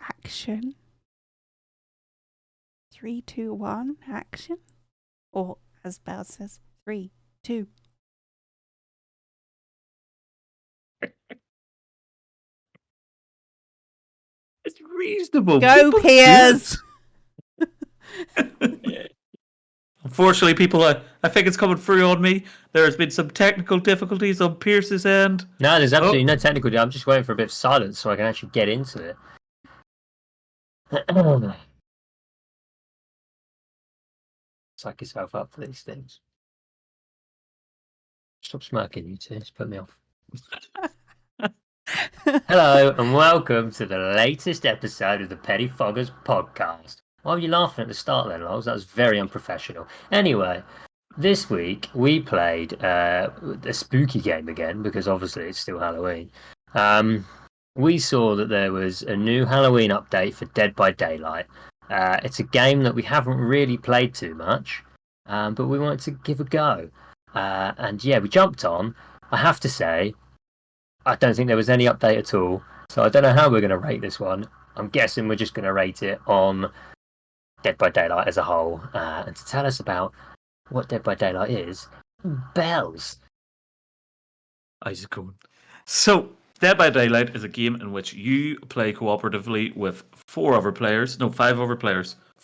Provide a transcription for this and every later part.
Action. 3, 2, 1, action. Or, as Belle says, 3, 2. It's reasonable. Go, Piers! Unfortunately, people, I think it's coming through on me. There has been some technical difficulties on Pierce's end. No, there's absolutely no technical. I'm just waiting for a bit of silence so I can actually get into it. Psych yourself up for these things. Stop smirking, you two. It's put me off. Hello, and welcome to the latest episode of the Pettifoggers podcast. Why were you laughing at the start then, Lols? That was very unprofessional. Anyway, this week we played a spooky game again, because obviously it's still Halloween. We saw that there was a new Halloween update for Dead by Daylight. It's a game that we haven't really played too much, but we wanted to give a go. And yeah, we jumped on. I have to say, I don't think there was any update at all, so I don't know how we're going to rate this one. I'm guessing we're just going to rate it on Dead by Daylight as a whole. And to tell us about what Dead by Daylight is, Bells. I just go. So, Dead by Daylight is a game in which you play cooperatively with 5 other players.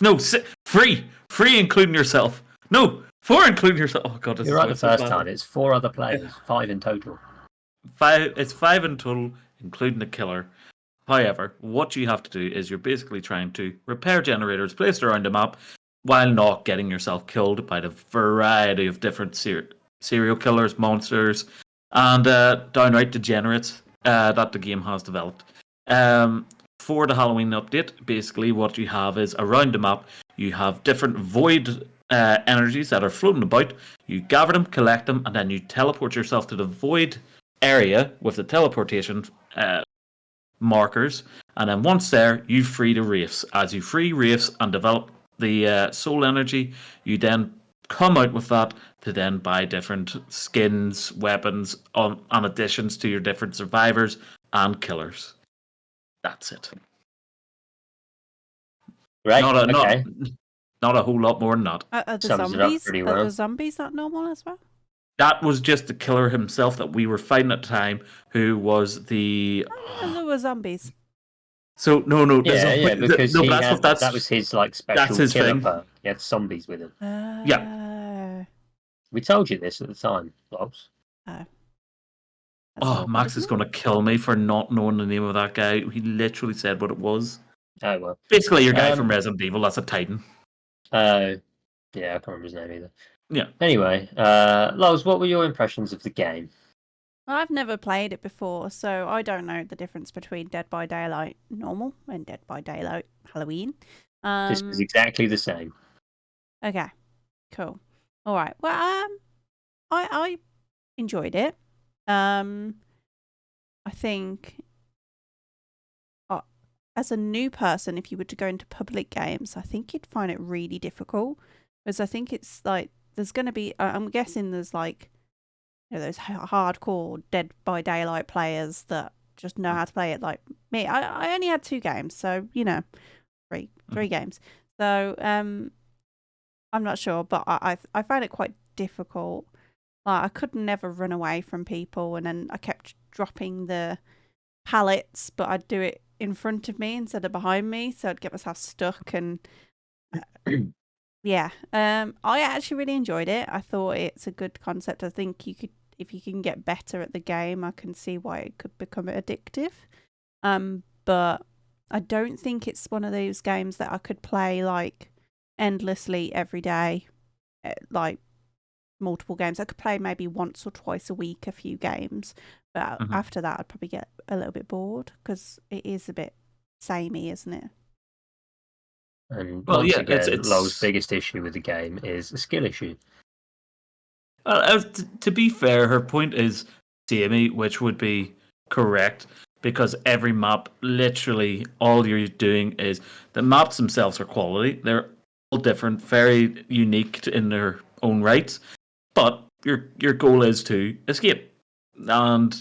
No, 3 including yourself. No, 4 including yourself. Oh god, this You're is right the first time. It's 4 other players, 5 in total. 5. It's 5 in total, including the killer. However, what you have to do is you're basically trying to repair generators placed around the map while not getting yourself killed by the variety of different serial killers, monsters, and downright degenerates that the game has developed. For the Halloween update, basically what you have is around the map, you have different void energies that are floating about. You gather them, collect them, and then you teleport yourself to the void area with the teleportation markers, and then once there, you free the wraiths. As you free wraiths and develop the soul energy, you then come out with that to then buy different skins, weapons, and additions to your different survivors and killers. That's it. Right, not a whole lot more than that. Are the Sums it up zombies? pretty Are well. the zombies not normal as well? That was just the killer himself that we were fighting at the time, who was the... And there were zombies. So, no. Yeah, because that was his like special that's his killer thing. perk. He had zombies with him. Yeah. We told you this at the time, Logs. Oh, Max is going to kill me for not knowing the name of that guy. He literally said what it was. Oh, well. Basically, your guy from Resident Evil, that's a Titan. Yeah, I can't remember his name either. Yeah. Anyway, Logs, what were your impressions of the game? I've never played it before, so I don't know the difference between Dead by Daylight normal and Dead by Daylight Halloween. This was exactly the same. Okay, cool. All right. Well, I enjoyed it. I think as a new person, if you were to go into public games, I think you'd find it really difficult, because I think it's like there's going to be. I'm guessing there's like, you know, those hardcore Dead by Daylight players that just know how to play it like me. I only had 2 games, so you know, three games. So I'm not sure, but I found it quite difficult. Like, I could never run away from people, and then I kept dropping the pallets, but I'd do it in front of me instead of behind me, so I'd get myself stuck. And yeah, I actually really enjoyed it. I thought it's a good concept. I think if you can get better at the game, I can see why it could become addictive. But I don't think it's one of those games that I could play like endlessly every day, like multiple games. I could play maybe once or twice a week a few games, but after that I'd probably get a little bit bored, because it is a bit samey, isn't it? And Well, once yeah, again, it's Low's biggest issue with the game is a skill issue. To be fair, her point is samey, which would be correct, because every map, literally all you're doing is, the maps themselves are quality. They're all different, very unique in their own rights, but your goal is to escape, and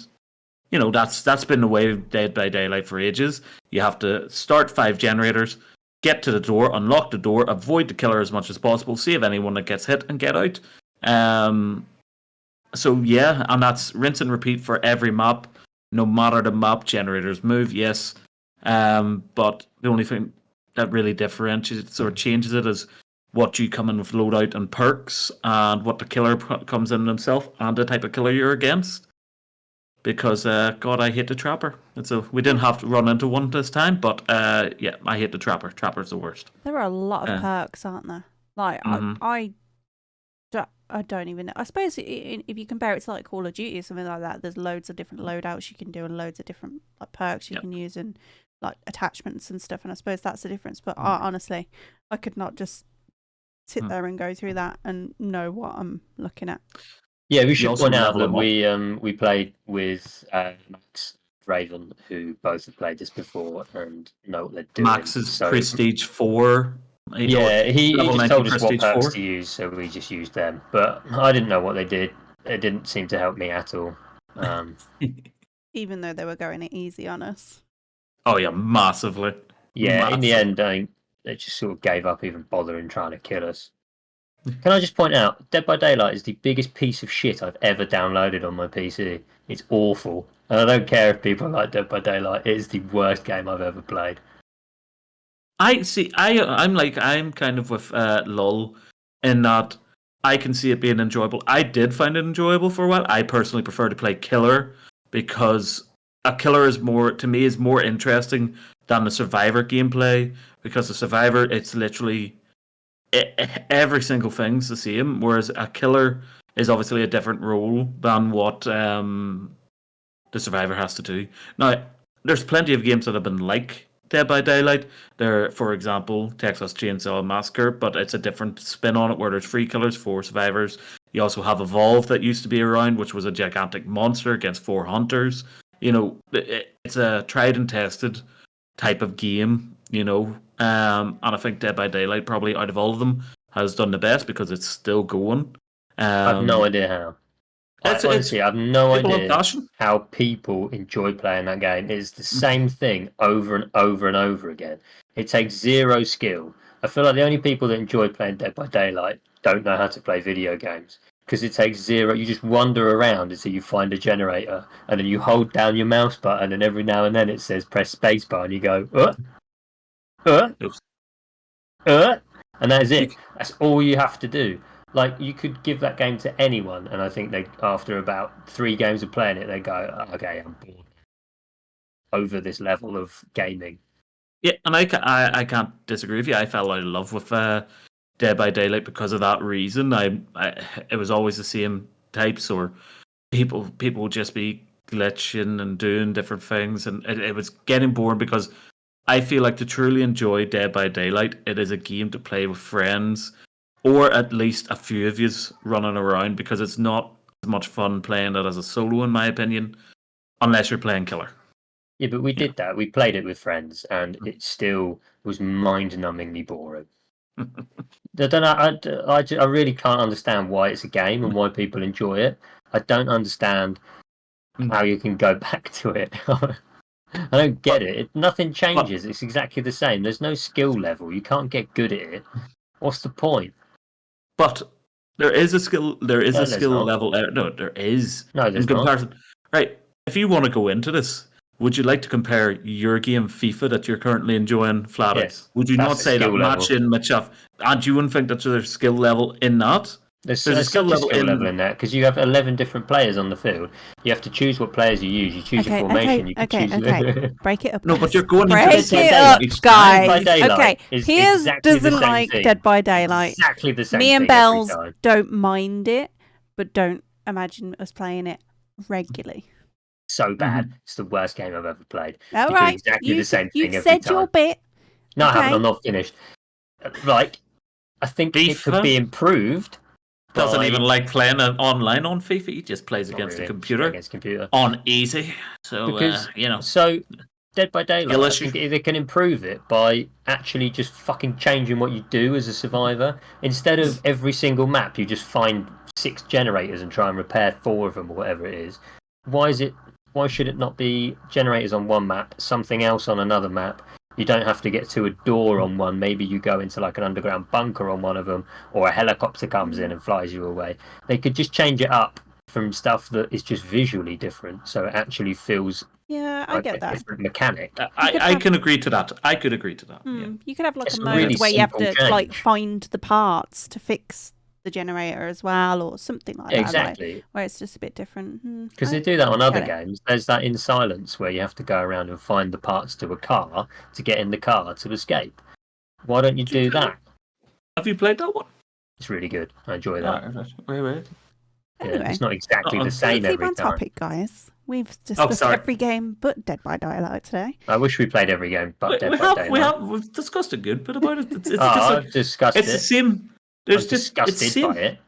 that's been the way of Dead by Daylight for ages. You have to start 5 generators, get to the door, unlock the door, avoid the killer as much as possible, save anyone that gets hit, and get out. So yeah, and that's rinse and repeat for every map, no matter the map. Generators move, yes, but the only thing that really differentiates or changes it is what you come in with loadout and perks, and what the killer comes in himself, and the type of killer you're against. Because God, I hate the trapper. We didn't have to run into one this time, but yeah, I hate the trapper. Trapper's the worst. There are a lot of perks, aren't there? Like I don't even know. I suppose if you compare it to like Call of Duty or something like that, there's loads of different loadouts you can do and loads of different like perks you can use and like attachments and stuff. And I suppose that's the difference. But honestly, I could not just sit there and go through that and know what I'm looking at. Yeah, we should point out that we played with Max Raven, who both have played this before and know what they're doing. Max is Prestige 4. He just told us what perks to use, so we just used them. But I didn't know what they did. It didn't seem to help me at all. Even though they were going it easy on us. Oh yeah, massively. Yeah, in the end, they just sort of gave up even bothering trying to kill us. Can I just point out, Dead by Daylight is the biggest piece of shit I've ever downloaded on my PC. It's awful. And I don't care if people like Dead by Daylight. It is the worst game I've ever played. I'm kind of with LOL in that I can see it being enjoyable. I did find it enjoyable for a while. I personally prefer to play Killer because a Killer is more interesting than the Survivor gameplay, because the Survivor, it's literally every single thing's the same, whereas a Killer is obviously a different role than what the Survivor has to do. Now, there's plenty of games that have been like Dead by Daylight. There, for example, Texas Chainsaw Massacre, but it's a different spin on it, where there's 3 killers, 4 survivors. You also have Evolve that used to be around, which was a gigantic monster against 4 hunters. It's a tried and tested type of game, and I think Dead by Daylight, probably out of all of them, has done the best because it's still going. I have no idea how. Honestly, I have no idea how people enjoy playing that game. It's the same thing over and over and over again. It takes zero skill. I feel like the only people that enjoy playing Dead by Daylight don't know how to play video games, because it takes zero. You just wander around until you find a generator, and then you hold down your mouse button, and every now and then it says press spacebar, and you go, and that is it. That's all you have to do. Like, you could give that game to anyone, and I think they, after about 3 games of playing it, they go, okay, I'm bored over this level of gaming. Yeah, and I can't disagree with you. I fell out of love with Dead by Daylight because of that reason. It was always the same types, or people would just be glitching and doing different things, and it was getting boring, because I feel like to truly enjoy Dead by Daylight, it is a game to play with friends, or at least a few of yous running around, because it's not as much fun playing it as a solo, in my opinion, unless you're playing Killer. Yeah, but we did that. We played it with friends, and it still was mind-numbingly boring. I don't know. I really can't understand why it's a game and why people enjoy it. I don't understand how you can go back to it. I don't get it. Nothing changes. It's exactly the same. There's no skill level. You can't get good at it. What's the point? But there is a skill. There is a skill level. No, there is. No, there's in comparison. not. Right. If you want to go into this, would you like to compare your game FIFA that you're currently enjoying flat out? Yes, Would you not say that match in, match off? And you wouldn't think that there's skill level in that? There's a skill level in that, because you have 11 different players on the field. You have to choose what players you use. You choose your formation. You can choose. Break it up. No, but you're going break into it up, guys. Okay, here's doesn't like Dead by Daylight. Exactly the same. Me and Bells don't mind it, but don't imagine us playing it regularly. So bad. It's the worst game I've ever played. All right, exactly the same thing every said time. your bit. No, I haven't. I'm not finished. Like, I think it could be improved. Doesn't even like playing online on FIFA. He just plays against the computer. Against computer on easy. So because So Dead by Daylight, I think they can improve it by actually just fucking changing what you do as a survivor. Instead of every single map, you just find 6 generators and try and repair 4 of them or whatever it is. Why should it not be generators on one map, something else on another map? You don't have to get to a door on one. Maybe you go into like an underground bunker on one of them, or a helicopter comes in and flies you away. They could just change it up from stuff that is just visually different, so it actually feels Yeah, I like get a that. different mechanic. I can agree to that. I could agree to that. Yeah. You could have like It's a a mode really where you have simple to like change. find the parts to fix the generator as well, or something like that. Exactly. Like, where it's just a bit different. Because they do that on other get it. games. There's that in Silence where you have to go around and find the parts to a car to get in the car to escape. Why don't you do that? Have you played that one? It's really good. I enjoy that. Wait. Anyway, Yeah, it's not exactly the Let's same keep every on time. topic, guys. We've discussed sorry. every game but Dead by Daylight today. I wish we played every game but Dead by Daylight. We've discussed a good bit about it. It's just I've discussed it's it. the same. There's I'm just disgusted it's same. by it.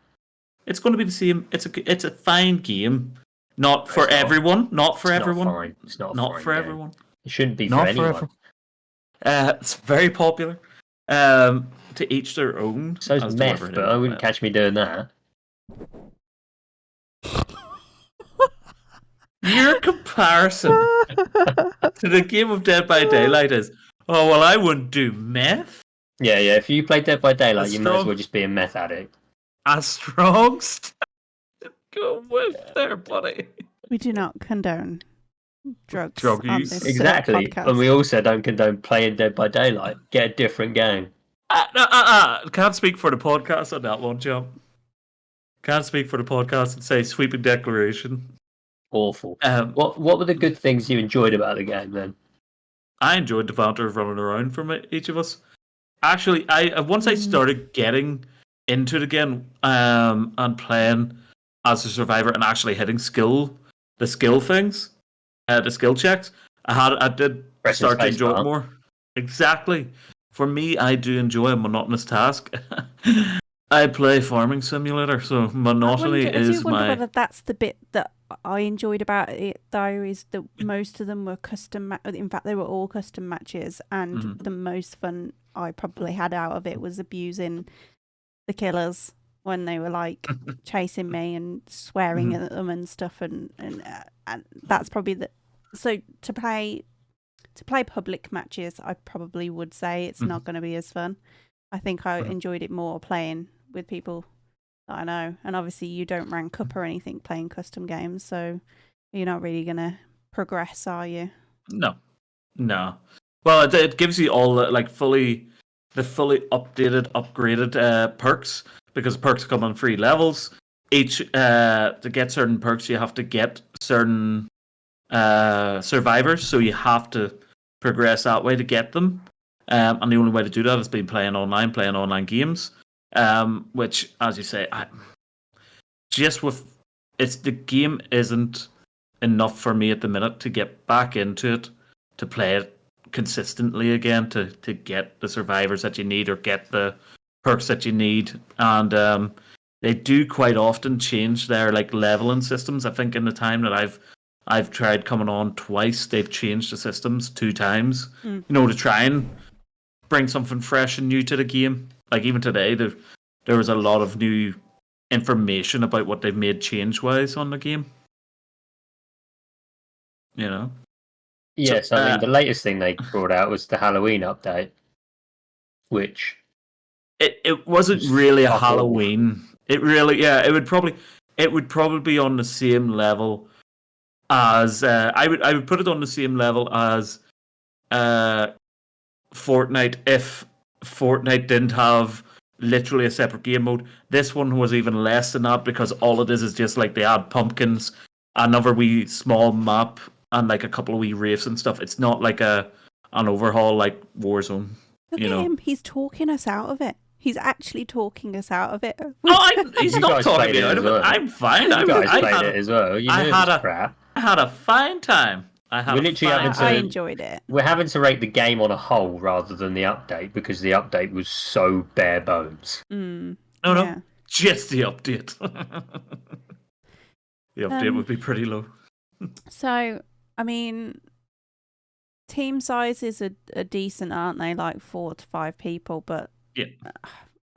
It's going to be the same. It's a fine game, not for It's not. everyone. Not for It's everyone. not fine. It's not, Not fine for game. everyone. It shouldn't be Not for for anyone. everyone. It's very popular. To each their own. So as it's to meth, whether but they I want wouldn't it. catch me doing that. Your comparison to the game of Dead by Daylight is, oh well, I wouldn't do meth. Yeah. If you play Dead by Daylight, That's you might as strong. well just be a meth addict. A strong step to go with there, buddy. We do not condone drugs Drug on use. this Exactly. podcast. And we also don't condone playing Dead by Daylight. Get a different game. Can't speak for the podcast on that one, John. Can't speak for the podcast and say sweeping declaration. Awful. Um, What were the good things you enjoyed about the game then? I enjoyed the banter of running around from each of us. Actually, once I started getting into it again, and playing as a survivor and actually hitting the skill things, the skill checks, I did Pressing start to space enjoy bar. it more. Exactly. For me, I do enjoy a monotonous task. I play Farming Simulator, so monotony I do is wonder my. whether that's the bit that I enjoyed about it, though, is that most of them were custom. In fact, they were all custom matches, and the most fun I probably had out of it was abusing the killers when they were like chasing me and swearing at them and stuff, and that's probably the. So to play public matches, I probably would say it's not going to be as fun. I think I enjoyed it more playing with people that I know, and obviously you don't rank up or anything playing custom games, so you're not really going to progress, are you? No. Well, it gives you all the fully updated, upgraded perks, because perks come on 3 levels. Each to get certain perks, you have to get certain survivors, so you have to progress that way to get them. And the only way to do that is by playing online games. Which, as you say, the game isn't enough for me at the minute to get back into it, to play it consistently again, to get the survivors that you need or get the perks that you need. And they do quite often change their leveling systems. I think in the time that I've tried coming on twice, they've changed the systems 2 times, to try and bring something fresh and new to the game. Like even today, there was a lot of new information about what they've made change-wise on the game. Yes, I mean the latest thing they brought out was the Halloween update, which it wasn't really a Halloween. It really, it would probably be on the same level as I would put it on the same level as Fortnite, if Fortnite didn't have literally a separate game mode. This one was even less than that, because all it is just they add pumpkins, another wee small map, and a couple of wee reefs and stuff. It's not like an overhaul like Warzone. Look at him, he's talking us out of it. He's actually talking us out of it. He's You not guys talking played me it out as of it. well. I'm fine. you guys played it as well. You knew it was crap. I had a fine time. We're literally having I enjoyed it. We're having to rate the game on a whole rather than the update, because the update was so bare bones. No, just the update. The update would be pretty low. So, I mean, team sizes are decent, aren't they? 4 to 5 people, but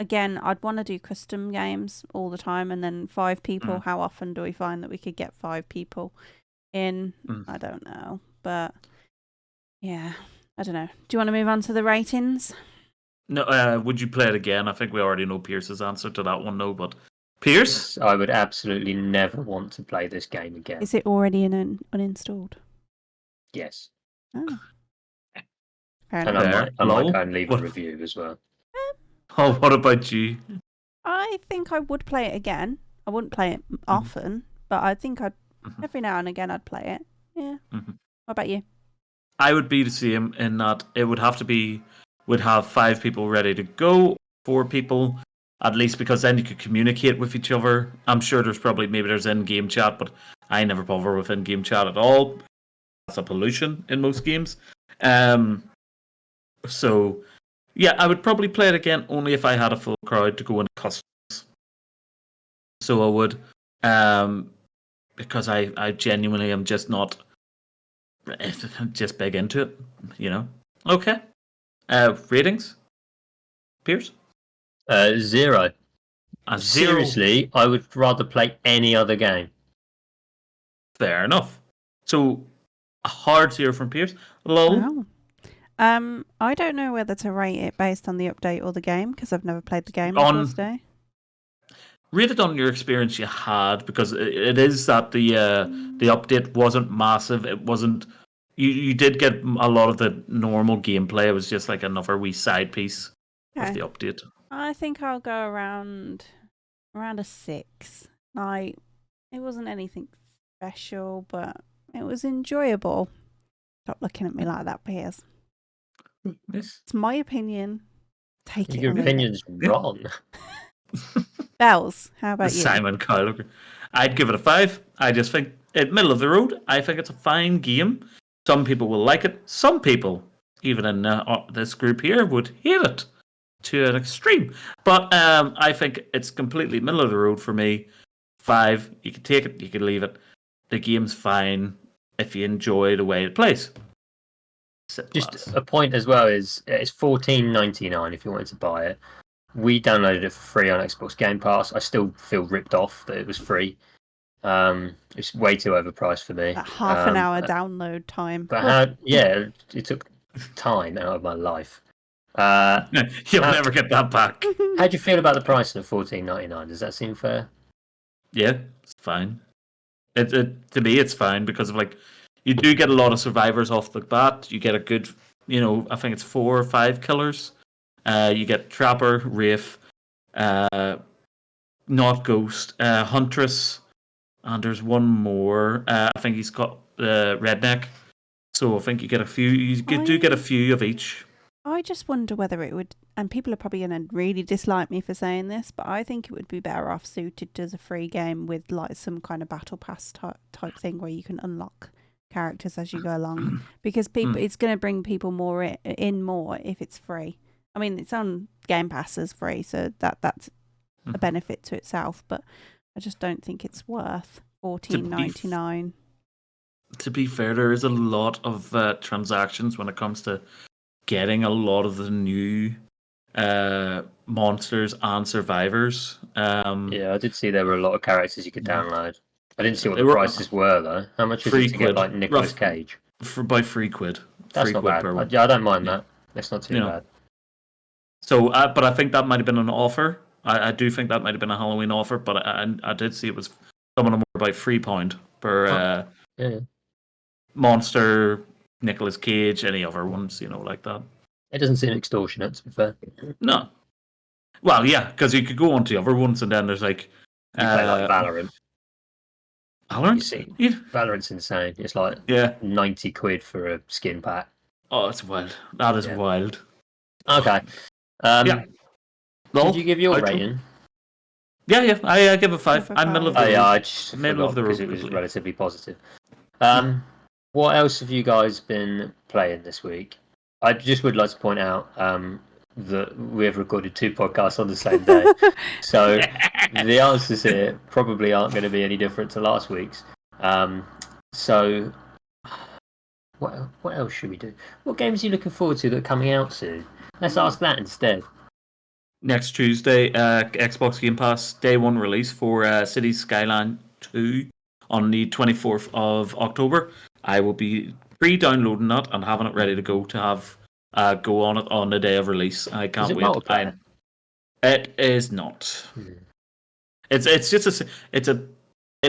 again, I'd want to do custom games all the time, and then 5 people. Mm. How often do we find that we could get 5 people in? Mm. I don't know, but yeah, I don't know. Do you want to move on to the ratings? No, would you play it again? I think we already know Pierce's answer to that one, no. But Pierce, I would absolutely never want to play this game again. Is it already uninstalled? Yes. Oh. Fair And enough. I might Lol. go and leave a What? review as well. Oh, what about you? I think I would play it again. I wouldn't play it often, but I think every now and again I'd play it. Yeah. Mhm. What about you? I would be the same in that it would have to be, would have 5 people ready to go, 4 people at least, because then you could communicate with each other. I'm sure there's in-game chat, but I never bother with in-game chat at all. That's a pollution in most games. So yeah, I would probably play it again only if I had a full crowd to go into customs. So I would, because I genuinely am just not just big into it, you know. Okay. Ratings, Pierce? 0. A 0. Seriously, I would rather play any other game. Fair enough. So a hard 0 from Pierce. Lol. Wow. I don't know whether to rate it based on the update or the game because I've never played the game before today. Rate it on your experience you had, because it is that the update wasn't massive. It wasn't. You did get a lot of the normal gameplay. It was just like another wee side piece of the update. I think I'll go around a 6. Like, it wasn't anything special, but it was enjoyable. Stop looking at me like that, Piers. Yes. It's my opinion. Take it. Your opinion's wrong. Bells, how about you? Simon Cowell. I'd give it a 5. I just think it middle of the road. I think it's a fine game. Some people will like it. Some people, even in this group here, would hate it to an extreme. But I think it's completely middle of the road for me. 5. You can take it. You can leave it. The game's fine if you enjoy the way it plays. Just a point as well is it's $14.99 if you wanted to buy it. We downloaded it for free on Xbox Game Pass. I still feel ripped off that it was free. It's way too overpriced for me. That half an hour download time. But it took time out of my life. You'll never get that back. How do you feel about the price of $14.99? Does that seem fair? Yeah, it's fine. To me, it's fine because of you do get a lot of survivors off the bat. You get a good, I think it's 4 or 5 killers. You get Trapper, Wraith, not Ghost, Huntress, and there's one more. I think he's got Redneck. So I think you get a few. You do get a few of each. I just wonder whether it would, and people are probably going to really dislike me for saying this, but I think it would be better off suited as a free game with some kind of battle pass type thing where you can unlock characters as you go along, because it's going to bring people more if it's free. I mean, it's on Game Pass as free, so that's a benefit to itself, but I just don't think it's worth $14.99. To be fair, there is a lot of transactions when it comes to getting a lot of the new monsters and survivors. Yeah, I did see there were a lot of characters you could download. I didn't see what the prices were though. How much is it to get like Nicolas Cage? By £3. That's not bad. I don't mind that. That's not too bad. So, but I think that might have been an offer. I do think that might have been a Halloween offer, but I did see it was some of them were about £3 per monster, Nicolas Cage, any other ones, like that. It doesn't seem extortionate, to be fair. No. Well, yeah, because you could go on to other ones, and then there's you play like Valorant. Valorant? You see, Valorant's insane. It's like 90 quid for a skin pack. Oh, that's wild. That is wild. Okay. Did you give your rating? Yeah. I give a 5. I'm middle of the road. I just middle of the road because it was relatively positive. What else have you guys been playing this week? I just would like to point out that we have recorded 2 podcasts on the same day. So the answers here probably aren't going to be any different to last week's. So what else should we do? What games are you looking forward to that are coming out soon? Let's ask that instead. next Tuesday, Xbox Game Pass Day 1 release for Cities Skyline 2 on the 24th of October. I will be pre-downloading that and having it ready to go go on it on the day of release. I Is can't it wait. multiplayer? It is not. Hmm. It's just it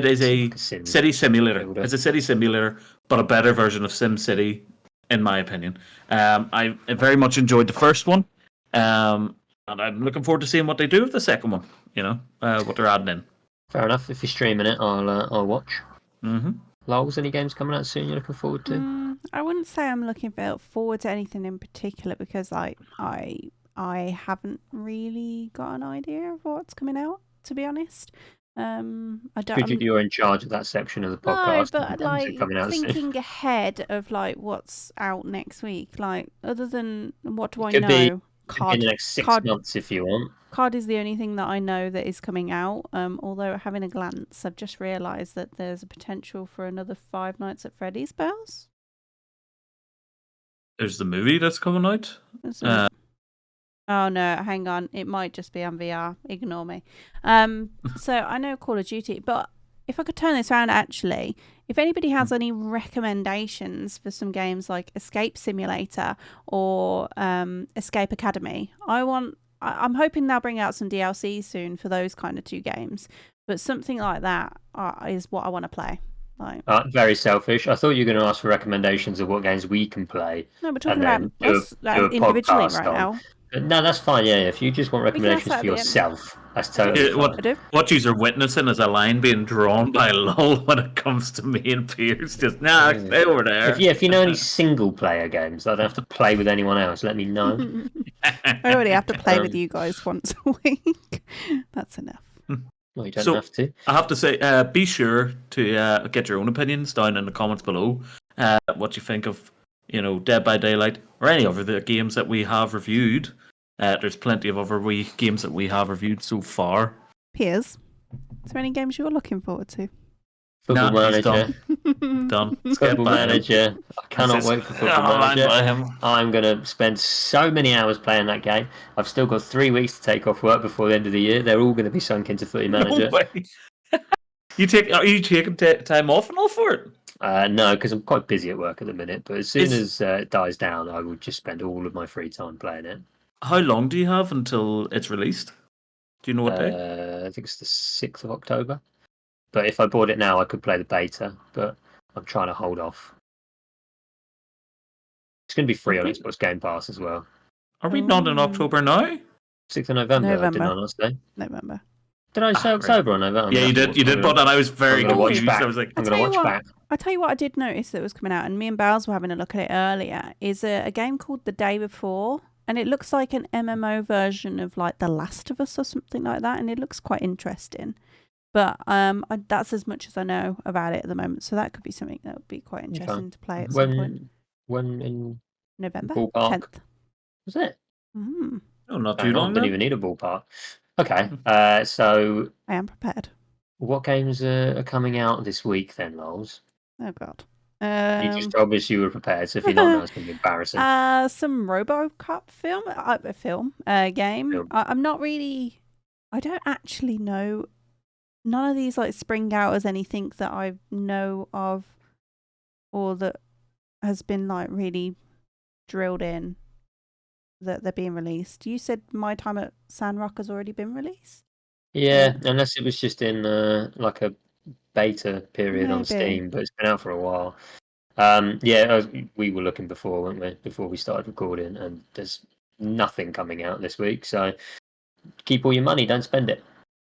is a Like a sim city simulator. builder. It's a city simulator, but a better version of SimCity, in my opinion. I very much enjoyed the first one, and I'm looking forward to seeing what they do with the second one. You know, what they're adding in. Fair enough. If you're streaming it, I'll watch. Mm-hmm. Lols, any games coming out soon you're looking forward to? I wouldn't say I'm looking forward to anything in particular because I haven't really got an idea of what's coming out, to be honest. I don't. Because you're in charge of that section of the No, podcast. but and the games that are like coming out soon. thinking ahead of like what's out next week, like other than what do I Could be- know? Could be in the next 6 Card- months if you want. Card is the only thing that I know that is coming out. Although having a glance, I've just realised that there's a potential for another Five Nights at Freddy's bells. There's the movie that's coming out. Is it? Oh no, hang on. It might just be on VR. Ignore me. So I know Call of Duty, but if I could turn this around, actually, if anybody has any recommendations for some games like Escape Simulator or Escape Academy, I'm hoping they'll bring out some DLC soon for those kind of two games. But something like that is what I want to play. Like, Very selfish. I thought you were going to ask for recommendations of what games we can play. no, we're talking And about then us do a individually podcast right on. now. No, that's fine. Yeah, if you just want can ask recommendations that for at the end. yourself, that's totally Yeah, fine. I do. What you're witnessing is a line being drawn by Lol when it comes to me and Piers. Just stay over there. If you know any single player games, I don't have to play with anyone else. Let me know. I already have to play with you guys once a week. That's enough. Well, you don't have to. I have to say, be sure to get your own opinions down in the comments below. What you think of, Dead by Daylight or any other the games that we have reviewed. There's plenty of other games that we have reviewed so far. Piers, is there any games you're looking forward to? Football he's Manager. Done. Football Manager. I cannot wait for Football Manager. I'm going to spend so many hours playing that game. I've still got 3 weeks to take off work before the end of the year. They're all going to be sunk into Footy Manager. No way. Are you taking time off and all for it? No, because I'm quite busy at work at the minute. But as soon as it dies down, I will just spend all of my free time playing it. How long do you have until it's released? Do you know what day? I think it's the 6th of October. But if I bought it now, I could play the beta. But I'm trying to hold off. It's going to be free on Xbox Game Pass as well. Are we not in October now? 6th of November. November. Did I not say? November. Did I say October or November? Yeah, you did. You did, but I was very confused. I was like, I'm going to watch back. I'll tell you what I did notice that was coming out, and me and Bowles were having a look at it earlier, is a game called The Day Before. And it looks like an MMO version of like The Last of Us or something like that, and it looks quite interesting. But that's as much as I know about it at the moment. So that could be something that would be quite interesting to play at some point. When in November ballpark? 10th. Was it? Mm. oh, not too long. Didn't even need a ballpark. Okay, so I am prepared. what games are coming out this week then, Lols? Oh God. You just told us you were prepared, so if you're not, no, it's going to be embarrassing. Some RoboCop game. I'm not really. I don't actually know. None of these like spring out as anything that I know of, or that has been like really drilled in that they're being released. You said My Time at Sandrock has already been released. Yeah, unless it was just in like a beta period on Maybe. Steam, but it's been out for a while. We were looking before, weren't we? Before we started recording, and there's nothing coming out this week. So keep all your money, don't spend it.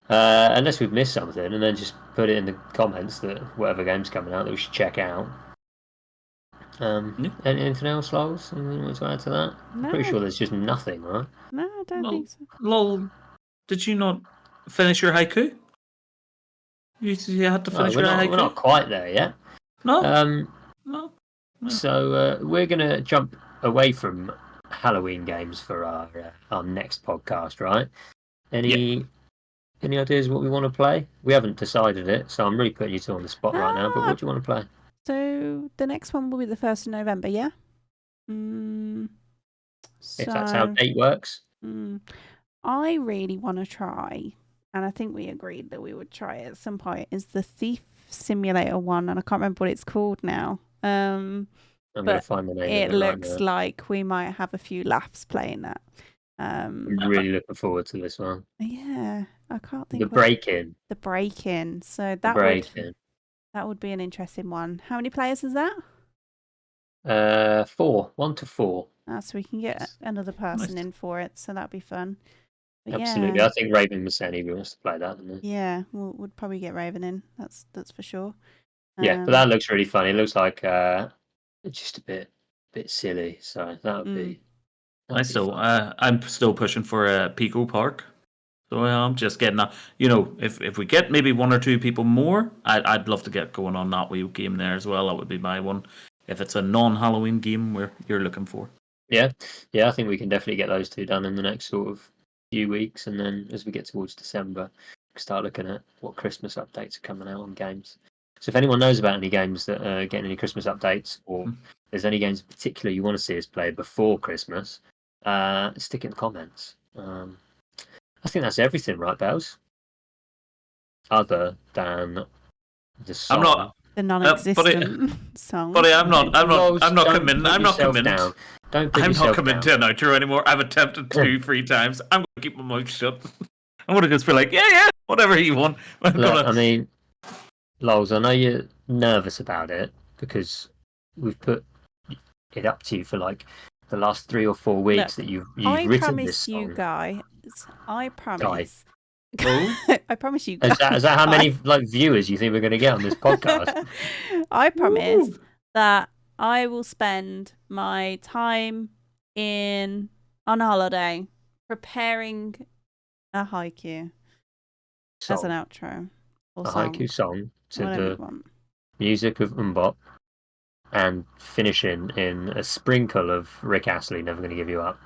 Unless we've missed something, and then just put it in the comments that whatever game's coming out that we should check out. Anything else, Lols? Anything you want to add to that? No. I'm pretty sure there's just nothing, right? No, I don't think so. Lol, did you not finish your haiku? You had to finish your haiku? We're not quite there yet. No. No. So we're going to jump away from Halloween games for our next podcast, right? Any ideas what we want to play? We haven't decided it, so I'm really putting you two on the spot right now. But what do you want to play? So the next one will be the 1st of November, yeah? If that's how date works. I really want to try, and I think we agreed that we would try it at some point, is the Thief Simulator one, and I can't remember what it's called now. I'm going to find the name It of it right looks now. like we might have a few laughs playing that. I'm really looking forward to this one. Yeah, I can't think The of break-in. the break-in. So The that break-in. would be an interesting one. How many players is that? 4. 1 to 4. So we can get another person Nice. in for it. So that'd be fun. But Absolutely. yeah, I think Raven Maseni wants to play that, doesn't he? yeah, we'd probably get Raven in. That's for sure. Yeah, but that looks really funny. It looks like just a bit silly. So that would be. I'm still pushing for a Pico Park. So I'm just getting that. If we get maybe 1 or 2 people more, I'd love to get going on that wee game there as well. That would be my one. If it's a non-Halloween game where you're looking for. Yeah, I think we can definitely get those 2 done in the next sort of few weeks, and then as we get towards December, we start looking at what Christmas updates are coming out on games. So if anyone knows about any games that are getting any Christmas updates, or there's any games in particular you want to see us play before Christmas, stick it in the comments. I think that's everything, right, Bells? Other than the song. I'm not. the non-existent song. Buddy, I'm not committing. I'm not committing. Down. Don't put I'm yourself not committing down. to an outro anymore. I've attempted 2, 3 times. I'm going to keep my mouth shut. I'm going to just be like, yeah, whatever you want. Look, I mean, Lols, I know you're nervous about it because we've put it up to you for like the last 3 or 4 weeks that you've written this song. You guys, I promise. Oh? I promise you guys. Is that how many viewers you think we're going to get on this podcast? I promise that I will spend my time on holiday preparing a haiku as an outro. Or a haiku song to whatever you the want. music of Mbop, and finishing in a sprinkle of Rick Astley, Never Gonna Give You Up.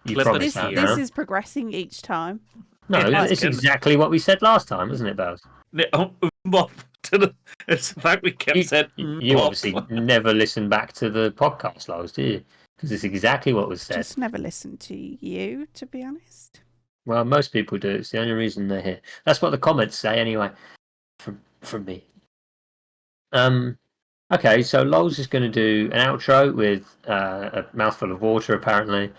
You promised that, This is progressing each time. No, it's exactly what we said last time, isn't it, Bells? It's the fact we kept saying. You obviously never listen back to the podcast, Lars, do you? Because it's exactly what was said. Just never listen to you, to be honest. Well, most people do. It's the only reason they're here. That's what the comments say, anyway. From me. Okay, so Lols is going to do an outro with a mouthful of water, apparently.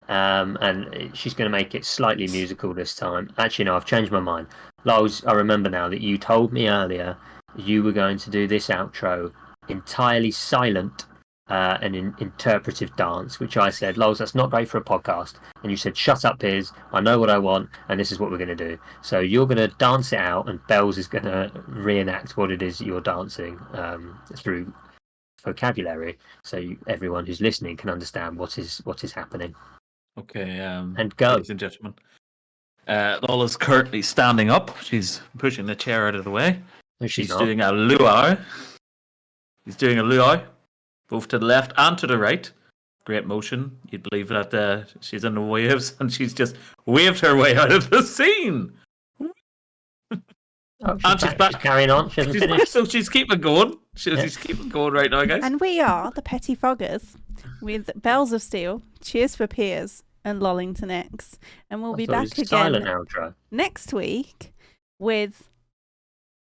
And she's going to make it slightly musical this time. Actually, no, I've changed my mind. Lols, I remember now that you told me earlier you were going to do this outro entirely silent and in interpretive dance, which I said, Lols, that's not great for a podcast. And you said, shut up, Piers. I know what I want, and this is what we're going to do. So you're going to dance it out, and Bells is going to reenact what it is you're dancing through vocabulary, so everyone who's listening can understand what is happening. Okay, and go. Ladies and gentlemen. Lola's currently standing up. She's pushing the chair out of the way. No, she's doing a luau. She's doing a luau, both to the left and to the right. Great motion. You'd believe that she's in the waves, and she's just waved her way out of the scene. She's back. She's carrying on. She hasn't finished. So she's keeping going. She's keeping going right now, guys. And we are the Pettifoggers with Bells of Steel, Cheers for Piers, and Lollington X. And we'll be back again next week with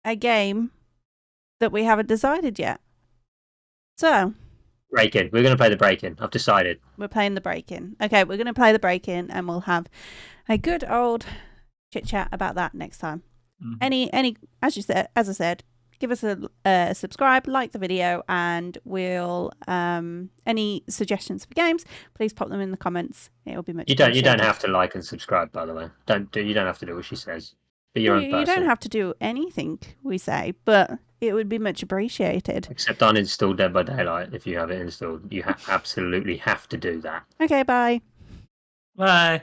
a game that we haven't decided yet. So, break-in. We're going to play the break-in. I've decided. We're playing the break-in. Okay, we're going to play the break-in, and we'll have a good old chit-chat about that next time. Mm-hmm. Any, as I said, give us a subscribe, like the video, and we'll any suggestions for games, please pop them in the comments. It'll be much. You don't have to like and subscribe, by the way. You don't have to do what she says. Be your own person. You don't have to do anything we say, but it would be much appreciated. Except uninstall Dead by Daylight if you have it installed. You absolutely have to do that. Okay, bye. Bye.